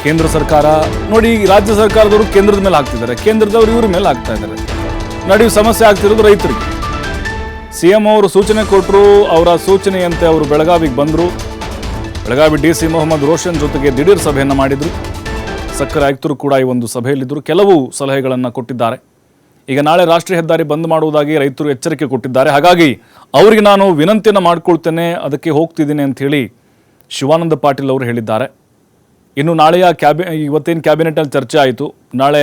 ಕೇಂದ್ರ ಸರ್ಕಾರ ನೋಡಿ, ರಾಜ್ಯ ಸರ್ಕಾರದವರು ಕೇಂದ್ರದ ಮೇಲೆ ಹಾಕ್ತಿದ್ದಾರೆ, ಕೇಂದ್ರದವರು ಇವ್ರ ಮೇಲೆ ಹಾಕ್ತಾ ಇದ್ದಾರೆ. ನಡುವೆ ಸಮಸ್ಯೆ ಆಗ್ತಿರೋದು ರೈತರಿಗೆ. CM ಅವರು ಸೂಚನೆ ಕೊಟ್ಟರು, ಅವರ ಸೂಚನೆಯಂತೆ ಅವರು ಬೆಳಗಾವಿಗೆ ಬಂದರು. ಬೆಳಗಾವಿ DC ಮೊಹಮ್ಮದ್ ರೋಷನ್ ಜೊತೆಗೆ ದಿಢೀರ್ ಸಭೆಯನ್ನು ಮಾಡಿದರು. ಸಕ್ಕರೆ ಆಯುಕ್ತರು ಕೂಡ ಈ ಒಂದು ಸಭೆಯಲ್ಲಿದ್ದರು. ಕೆಲವು ಸಲಹೆಗಳನ್ನು ಕೊಟ್ಟಿದ್ದಾರೆ. ಈಗ ನಾಳೆ ರಾಷ್ಟ್ರೀಯ ಹೆದ್ದಾರಿ ಬಂದ್ ಮಾಡುವುದಾಗಿ ರೈತರು ಎಚ್ಚರಿಕೆ ಕೊಟ್ಟಿದ್ದಾರೆ. ಹಾಗಾಗಿ ಅವರಿಗೆ ನಾನು ವಿನಂತಿಯನ್ನು ಮಾಡಿಕೊಳ್ತೇನೆ, ಅದಕ್ಕೆ ಹೋಗ್ತಿದ್ದೀನಿ ಅಂತ ಹೇಳಿ ಶಿವಾನಂದ ಪಾಟೀಲ್ ಅವರು ಹೇಳಿದ್ದಾರೆ. ಇನ್ನು ನಾಳೆಯ ಇವತ್ತೇನು ಕ್ಯಾಬಿನೆಟ್ನಲ್ಲಿ ಚರ್ಚೆ ಆಯಿತು, ನಾಳೆ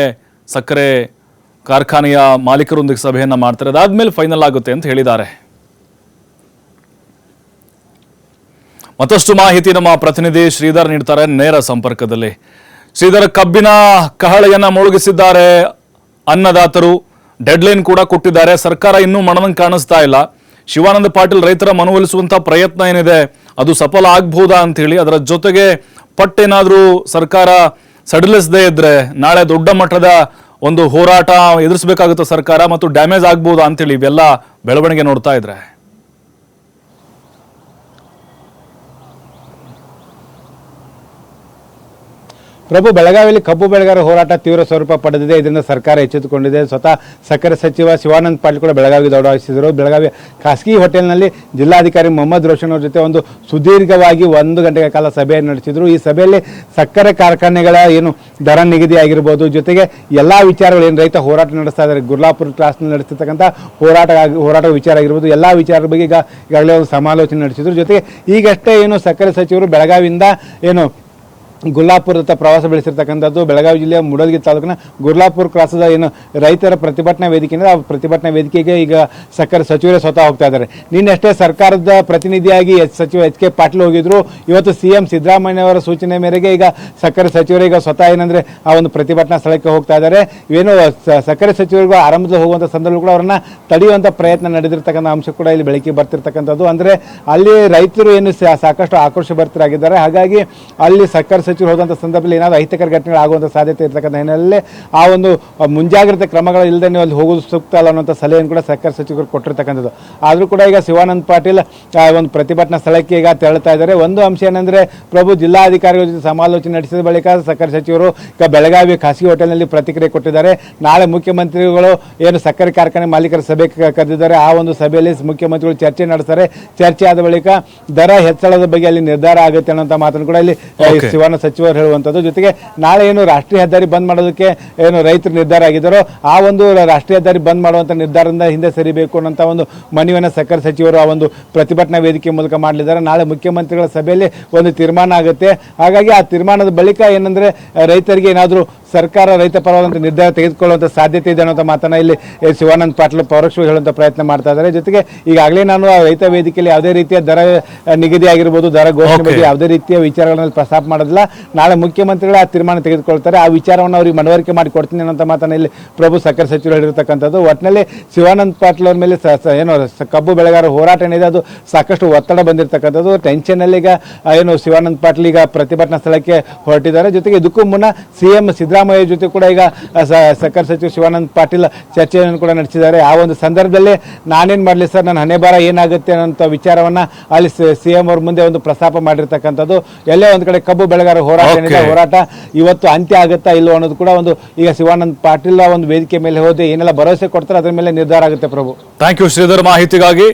ಸಕ್ಕರೆ ಕಾರ್ಖಾನೆಯ ಮಾಲೀಕರೊಂದಿಗೆ ಸಭೆಯನ್ನು ಮಾಡ್ತಾರೆ, ಅದಾದ್ಮೇಲೆ ಫೈನಲ್ ಆಗುತ್ತೆ ಅಂತ ಹೇಳಿದ್ದಾರೆ. ಮತ್ತಷ್ಟು ಮಾಹಿತಿ ನಮ್ಮ ಪ್ರತಿನಿಧಿ ಶ್ರೀಧರ್ ನೀಡ್ತಾರೆ ನೇರ ಸಂಪರ್ಕದಲ್ಲಿ. ಶ್ರೀಧರ್, ಕಬ್ಬಿನ ಕಹಳೆಯನ್ನ ಮೊಳಗಿಸಿದ್ದಾರೆ ಅನ್ನದಾತರು, ಡೆಡ್ಲೈನ್ ಕೂಡ ಕೊಟ್ಟಿದ್ದಾರೆ. ಸರ್ಕಾರ ಇನ್ನೂ ಮನದಂಗೆ ಕಾಣಿಸ್ತಾ ಇಲ್ಲ. ಶಿವಾನಂದ ಪಾಟೀಲ್ ರೈತರ ಮನವೊಲಿಸುವಂತ ಪ್ರಯತ್ನ ಏನಿದೆ ಅದು ಸಫಲ ಆಗ್ಬಹುದಾ ಅಂತ ಹೇಳಿ, ಅದರ ಜೊತೆಗೆ ಪಟ್ಟೇನಾದ್ರೂ ಸರ್ಕಾರ ಸಡಿಲಿಸದೇ ಇದ್ರೆ ನಾಳೆ ದೊಡ್ಡ ಮಟ್ಟದ ಒಂದು ಹೋರಾಟ ಎದುರಿಸಬೇಕಾಗುತ್ತೆ ಸರ್ಕಾರ, ಮತ್ತು ಡ್ಯಾಮೇಜ್ ಆಗ್ಬಹುದಾ ಅಂತೇಳಿ ಇವೆಲ್ಲ ಬೆಳವಣಿಗೆ ನೋಡ್ತಾ ಇದ್ರೆ. ಪ್ರಭು, ಬೆಳಗಾವಿಯಲ್ಲಿ ಕಬ್ಬು ಬೆಳೆಗಾರರ ಹೋರಾಟ ತೀವ್ರ ಸ್ವರೂಪ ಪಡೆದಿದೆ. ಇದರಿಂದ ಸರ್ಕಾರ ಎಚ್ಚೆತ್ತುಕೊಂಡಿದೆ. ಸ್ವತಃ ಸಕ್ಕರೆ ಸಚಿವ ಶಿವಾನಂದ ಪಾಟೀಲ್ ಕೂಡ ಬೆಳಗಾವಿಗೆ ದೌಡಾಯಿಸಿದರು. ಬೆಳಗಾವಿ ಖಾಸಗಿ ಹೋಟೆಲ್ನಲ್ಲಿ ಜಿಲ್ಲಾಧಿಕಾರಿ ಮೊಹಮ್ಮದ್ ರೋಷನ್ ಅವರ ಜೊತೆ ಒಂದು ಸುದೀರ್ಘವಾಗಿ 1 ಗಂಟೆಗಳ ಕಾಲ ಸಭೆಯನ್ನು ನಡೆಸಿದರು. ಈ ಸಭೆಯಲ್ಲಿ ಸಕ್ಕರೆ ಕಾರ್ಖಾನೆಗಳ ಏನು ದರ ನಿಗದಿ ಆಗಿರ್ಬೋದು, ಜೊತೆಗೆ ಎಲ್ಲ ವಿಚಾರಗಳು ಏನು ರೈತ ಹೋರಾಟ ನಡೆಸ್ತಾ ಇದ್ದಾರೆ, ಗುರ್ಲಾಪುರ ಕ್ಲಾಸ್ನಲ್ಲಿ ನಡೆಸ್ತಿರ್ತಕ್ಕಂಥ ಹೋರಾಟ ವಿಚಾರ ಆಗಿರ್ಬೋದು, ಎಲ್ಲ ವಿಚಾರದ ಬಗ್ಗೆ ಈಗಾಗಲೇ ಒಂದು ಸಮಾಲೋಚನೆ ನಡೆಸಿದರು. ಜೊತೆಗೆ ಈಗಷ್ಟೇ ಏನು ಸಕ್ಕರೆ ಸಚಿವರು ಬೆಳಗಾವಿಯಿಂದ ಏನು ಗುರ್ಲಾಪುರದ ಪ್ರವಾಸ ಬೆಳೆಸಿರ್ತಕ್ಕಂಥದ್ದು. ಬೆಳಗಾವಿ ಜಿಲ್ಲೆಯ ಮೂಡಲಗಿ ತಾಲೂಕಿನ ಗುರ್ಲಾಪುರ ಕ್ರಾಸದ ಏನು ರೈತರ ಪ್ರತಿಭಟನಾ ವೇದಿಕೆಯಿಂದ ಆ ಪ್ರತಿಭಟನಾ ವೇದಿಕೆಗೆ ಈಗ ಸಕ್ಕರೆ ಸಚಿವರೇ ಸ್ವತಃ ಹೋಗ್ತಾ ಇದ್ದಾರೆ. ನಿನ್ನಷ್ಟೇ ಸರ್ಕಾರದ ಪ್ರತಿನಿಧಿಯಾಗಿ ಸಚಿವ HK ಪಾಟೀಲ್ ಹೋಗಿದ್ರು. ಇವತ್ತು CM ಸಿದ್ದರಾಮಯ್ಯ ಅವರ ಸೂಚನೆ ಮೇರೆಗೆ ಈಗ ಸಕ್ಕರೆ ಸಚಿವರು ಈಗ ಸ್ವತಃ ಏನಂದ್ರೆ ಆ ಒಂದು ಪ್ರತಿಭಟನಾ ಸ್ಥಳಕ್ಕೆ ಹೋಗ್ತಾ ಇದ್ದಾರೆ. ಏನು ಸಕ್ಕರೆ ಸಚಿವರಿಗೂ ಆರಂಭದಲ್ಲಿ ಹೋಗುವಂಥ ಸಂದರ್ಭ ಕೂಡ ಅವರನ್ನ ತಡೆಯುವಂಥ ಪ್ರಯತ್ನ ನಡೆದಿರ್ತಕ್ಕಂಥ ಅಂಶ ಕೂಡ ಇಲ್ಲಿ ಬೆಳಕಿಗೆ ಬರ್ತಿರ್ತಕ್ಕಂಥದ್ದು. ಅಂದರೆ ಅಲ್ಲಿ ರೈತರು ಏನು ಸಾಕಷ್ಟು ಆಕ್ರೋಶಭರಿತರಾಗಿದ್ದಾರೆ. ಹಾಗಾಗಿ ಅಲ್ಲಿ ಸಕ್ಕರೆ ಸಚಿವರು ಹೋದಂಥ ಸಂದರ್ಭದಲ್ಲಿ ಏನಾದರೂ ಅಹಿತಕರ ಘಟನೆಗಳು ಆಗುವಂಥ ಸಾಧ್ಯತೆ ಇರ್ತಕ್ಕಂಥ ಹಿನ್ನೆಲೆಯಲ್ಲಿ ಆ ಒಂದು ಮುಂಜಾಗ್ರತೆ ಕ್ರಮಗಳು ಇಲ್ಲದೆ ನೀವು ಅಲ್ಲಿ ಹೋಗೋದು ಸೂಕ್ತ ಅಲ್ಲ ಅನ್ನೋಂಥ ಸಲಹೆಯನ್ನು ಕೂಡ ಸಕ್ಕರೆ ಸಚಿವರು ಕೊಟ್ಟಿರ್ತಕ್ಕಂಥದ್ದು. ಆದರೂ ಕೂಡ ಈಗ ಶಿವಾನಂದ ಪಾಟೀಲ್ ಒಂದು ಪ್ರತಿಭಟನಾ ಸ್ಥಳಕ್ಕೆ ಈಗ ತೆರಳುತ್ತಾ ಇದ್ದಾರೆ. ಒಂದು ಅಂಶ ಏನಂದರೆ ಪ್ರಭು, ಜಿಲ್ಲಾಧಿಕಾರಿಗಳ ಜೊತೆ ಸಮಾಲೋಚನೆ ನಡೆಸಿದ ಬಳಿಕ ಸಕ್ಕರೆ ಸಚಿವರು ಈಗ ಬೆಳಗಾವಿ ಖಾಸಗಿ ಹೋಟೆಲ್ನಲ್ಲಿ ಪ್ರತಿಕ್ರಿಯೆ ಕೊಟ್ಟಿದ್ದಾರೆ. ನಾಳೆ ಮುಖ್ಯಮಂತ್ರಿಗಳು ಏನು ಸಕ್ಕರೆ ಕಾರ್ಖಾನೆ ಮಾಲೀಕರ ಸಭೆ ಕರೆದಿದ್ದಾರೆ. ಆ ಒಂದು ಸಭೆಯಲ್ಲಿ ಮುಖ್ಯಮಂತ್ರಿಗಳು ಚರ್ಚೆ ನಡೆಸ್ತಾರೆ. ಚರ್ಚೆ ಆದ ಬಳಿಕ ದರ ಹೆಚ್ಚಳದ ಬಗ್ಗೆ ಅಲ್ಲಿ ನಿರ್ಧಾರ ಆಗುತ್ತೆ ಅನ್ನೋಂಥ ಮಾತನ್ನು ಕೂಡ ಇಲ್ಲಿ ಶಿವಾನಂದ ಸಚಿವರು ಹೇಳುವಂಥದ್ದು. ಜೊತೆಗೆ ನಾಳೆ ಏನು ರಾಷ್ಟ್ರೀಯ ಹೆದ್ದಾರಿ ಬಂದ್ ಮಾಡೋದಕ್ಕೆ ಏನು ರೈತರು ನಿರ್ಧಾರ ಆಗಿದ್ದಾರೋ ಆ ಒಂದು ರಾಷ್ಟ್ರೀಯ ಹೆದ್ದಾರಿ ಬಂದ್ ಮಾಡುವಂಥ ನಿರ್ಧಾರದಿಂದ ಹಿಂದೆ ಸರಿಬೇಕು ಅನ್ನೋಂಥ ಒಂದು ಮನವಿಯನ್ನು ಸಕ್ಕರೆ ಸಚಿವರು ಆ ಒಂದು ಪ್ರತಿಭಟನಾ ವೇದಿಕೆ ಮೂಲಕ ಮಾಡಲಿದ್ದಾರೆ. ನಾಳೆ ಮುಖ್ಯಮಂತ್ರಿಗಳ ಸಭೆಯಲ್ಲಿ ಒಂದು ತೀರ್ಮಾನ ಆಗುತ್ತೆ. ಹಾಗಾಗಿ ಆ ತೀರ್ಮಾನದ ಬಳಿಕ ಏನಂದ್ರೆ ರೈತರಿಗೆ ಏನಾದರೂ ಸರ್ಕಾರ ರೈತ ಪರವಾದಂಥ ನಿರ್ಧಾರ ತೆಗೆದುಕೊಳ್ಳುವಂಥ ಸಾಧ್ಯತೆ ಇದೆ ಅನ್ನೋ ಮಾತನ್ನ ಇಲ್ಲಿ ಶಿವಾನಂದ ಪಾಟೀಲ್ ಪರೋಕ್ಷವಾಗಿ ಹೇಳುವಂಥ ಪ್ರಯತ್ನ ಮಾಡ್ತಾ ಇದ್ದಾರೆ. ಜೊತೆಗೆ ಈಗಾಗಲೇ ನಾನು ಆ ರೈತ ವೇದಿಕೆಯಲ್ಲಿ ಯಾವುದೇ ರೀತಿಯ ದರ ನಿಗದಿ ಆಗಿರ್ಬೋದು, ದರ ಘೋಷಣೆ ಬಗ್ಗೆ ಯಾವುದೇ ರೀತಿಯ ವಿಚಾರಗಳನ್ನು ಪ್ರಸ್ತಾಪ ಮಾಡೋದಿಲ್ಲ. ನಾಳೆ ಮುಖ್ಯಮಂತ್ರಿಗಳ ಆ ತೀರ್ಮಾನ ತೆಗೆದುಕೊಳ್ತಾರೆ. ಆ ವಿಚಾರವನ್ನು ಅವರಿಗೆ ಮನವರಿಕೆ ಮಾಡಿ ಕೊಡ್ತೀನಿ ಅನ್ನೋ ಮಾತನ್ನ ಇಲ್ಲಿ ಪ್ರಭು ಸಕ್ಕರೆ ಸಚಿವರು ಹೇಳಿರ್ತಕ್ಕಂಥದ್ದು. ಒಟ್ಟಿನಲ್ಲಿ ಶಿವಾನಂದ ಪಾಟೀಲ್ ಅವ್ರ ಮೇಲೆ ಏನು ಕಬ್ಬು ಬೆಳೆಗಾರರ ಹೋರಾಟ ಏನಿದೆ ಅದು ಸಾಕಷ್ಟು ಒತ್ತಡ ಬಂದಿರತಕ್ಕಂಥದ್ದು. ಟೆನ್ಷನ್ನಲ್ಲಿ ಈಗ ಏನು ಶಿವಾನಂದ ಪಾಟೀಲ್ ಈಗ ಪ್ರತಿಭಟನಾ ಸ್ಥಳಕ್ಕೆ ಹೊರಟಿದ್ದಾರೆ. ಜೊತೆಗೆ ಇದಕ್ಕೂ ಮುನ್ನ CM ಸಿದ್ದರಾಮಯ್ಯ ಜೊತೆ ಕೂಡ ಈಗ ಸಕ್ಕರೆ ಸಚಿವ ಶಿವಾನಂದ ಪಾಟೀಲ್ ಚರ್ಚೆಯನ್ನು ಕೂಡ ನಡೆಸಿದ್ದಾರೆ. ಆ ಒಂದು ಸಂದರ್ಭದಲ್ಲಿ ನಾನೇನು ಮಾಡಲಿ ಸರ್, ನನ್ನ ಹಣೆ ಬರ ಏನಾಗುತ್ತೆ ಅನ್ನೋ ವಿಚಾರವನ್ನ ಅಲ್ಲಿ CM ಅವ್ರ ಮುಂದೆ ಒಂದು ಪ್ರಸ್ತಾಪ ಮಾಡಿರ್ತಕ್ಕಂಥದ್ದು. ಎಲ್ಲೇ ಒಂದು ಕಡೆ ಕಬ್ಬು ಬೆಳೆಗಾರರ ಹೋರಾಟ ಇವತ್ತು ಅಂತ್ಯ ಆಗುತ್ತಾ ಇಲ್ಲೋ ಅನ್ನೋದು ಕೂಡ ಒಂದು ಈಗ ಶಿವಾನಂದ ಪಾಟೀಲ್ ಒಂದು ವೇದಿಕೆ ಮೇಲೆ ಹೋದೆ ಏನೆಲ್ಲ ಭರವಸೆ ಕೊಡ್ತಾರೆ ಅದರ ಮೇಲೆ ನಿರ್ಧಾರ ಆಗುತ್ತೆ. ಪ್ರಭು, ಥ್ಯಾಂಕ್ ಯು ಶ್ರೀಧರ್ ಮಾಹಿತಿಗಾಗಿ.